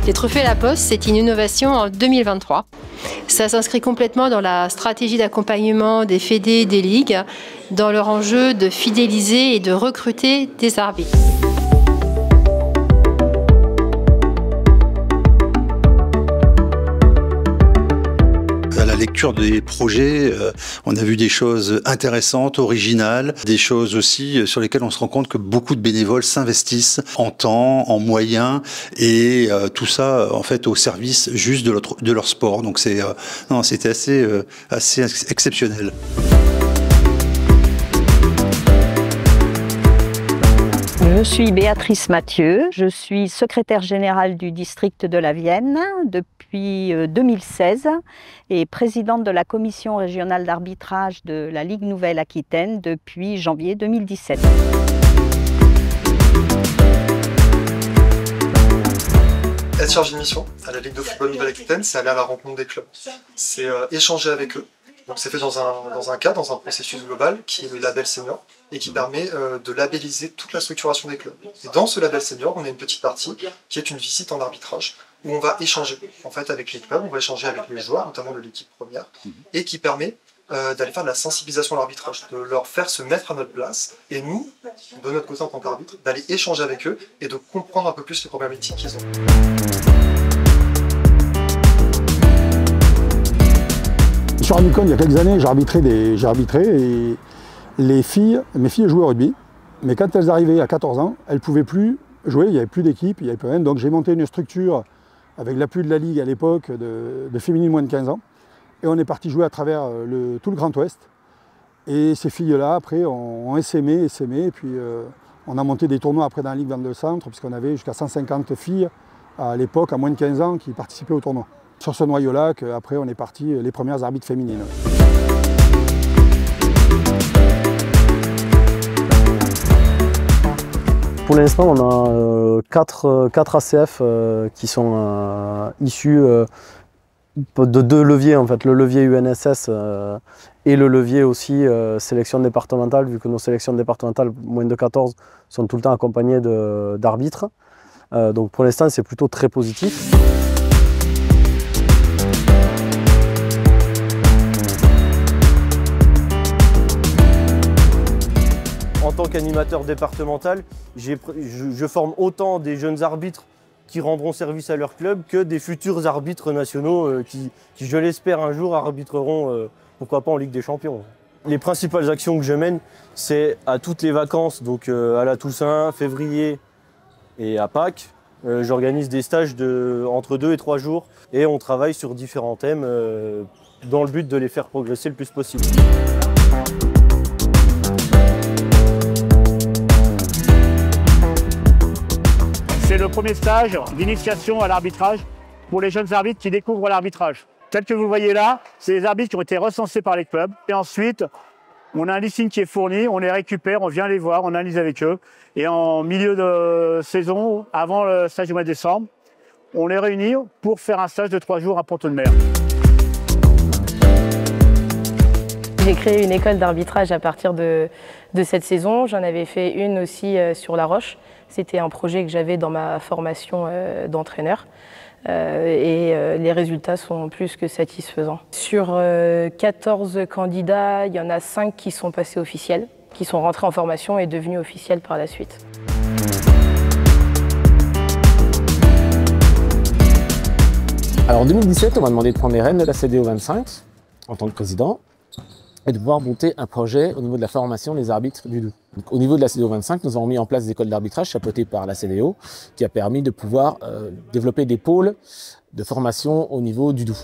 Les trophées La Poste, c'est une innovation en 2023. Ça s'inscrit complètement dans la stratégie d'accompagnement des fédés et des ligues, dans leur enjeu de fidéliser et de recruter des arbitres. À la lecture des projets, on a vu des choses intéressantes, originales, des choses aussi sur lesquelles on se rend compte que beaucoup de bénévoles s'investissent en temps, en moyens, et tout ça en fait au service juste de leur sport. Donc c'était assez exceptionnel. Je suis Béatrice Mathieu, je suis secrétaire générale du district de la Vienne depuis 2016 et présidente de la commission régionale d'arbitrage de la Ligue Nouvelle-Aquitaine depuis janvier 2017. Être chargé de mission à la Ligue de football Nouvelle-Aquitaine, c'est aller à la rencontre des clubs, c'est échanger avec eux. Donc c'est fait dans un processus global qui est le label senior et qui permet de labelliser toute la structuration des clubs. Et dans ce label senior, on a une petite partie qui est une visite en arbitrage où on va échanger en fait avec les clubs, on va échanger avec les joueurs, notamment de l'équipe première, et qui permet d'aller faire de la sensibilisation à l'arbitrage, de leur faire se mettre à notre place, et nous, de notre côté en tant qu'arbitre, d'aller échanger avec eux et de comprendre un peu plus les problématiques qu'ils ont. Sur Amicon, il y a quelques années, j'ai arbitré et mes filles jouaient au rugby, mais quand elles arrivaient à 14 ans, elles ne pouvaient plus jouer, il n'y avait plus d'équipe, il n'y avait plus rien. Donc j'ai monté une structure avec l'appui de la Ligue à l'époque de féminines moins de 15 ans. Et on est parti jouer à travers tout le Grand Ouest. Et ces filles-là, après, ont essaimé, et puis on a monté des tournois après dans la Ligue 22 Centre, puisqu'on avait jusqu'à 150 filles à l'époque, à moins de 15 ans, qui participaient au tournoi. Sur ce noyau-là, après, on est parti les premières arbitres féminines. Pour l'instant, on a 4 ACF qui sont issus de 2 leviers, en fait, le levier UNSS et le levier aussi sélection départementale, vu que nos sélections départementales, moins de 14, sont tout le temps accompagnées d'arbitres. Donc pour l'instant, c'est plutôt très positif. En tant qu'animateur départemental, je forme autant des jeunes arbitres qui rendront service à leur club que des futurs arbitres nationaux qui je l'espère, un jour arbitreront, pourquoi pas en Ligue des Champions. Les principales actions que je mène, c'est à toutes les vacances, donc à la Toussaint, février et à Pâques. J'organise des stages entre 2 et 3 jours et on travaille sur différents thèmes dans le but de les faire progresser le plus possible. C'est le premier stage d'initiation à l'arbitrage pour les jeunes arbitres qui découvrent l'arbitrage. Tel que vous le voyez là, c'est les arbitres qui ont été recensés par les clubs. Et ensuite, on a un listing qui est fourni, on les récupère, on vient les voir, on analyse avec eux. Et en milieu de saison, avant le stage du mois de décembre, on les réunit pour faire un stage de 3 jours à Pont-de-Mer. J'ai créé une école d'arbitrage à partir de cette saison. J'en avais fait une aussi sur La Roche. C'était un projet que j'avais dans ma formation d'entraîneur. Les résultats sont plus que satisfaisants. Sur 14 candidats, il y en a 5 qui sont passés officiels, qui sont rentrés en formation et devenus officiels par la suite. Alors en 2017, on m'a demandé de prendre les rênes de la CDO 25 en tant que président et de pouvoir monter un projet au niveau de la formation des arbitres du Doubs. Donc, au niveau de la CDO 25, nous avons mis en place des écoles d'arbitrage chapeautées par la CDO qui a permis de pouvoir développer des pôles de formation au niveau du Doubs.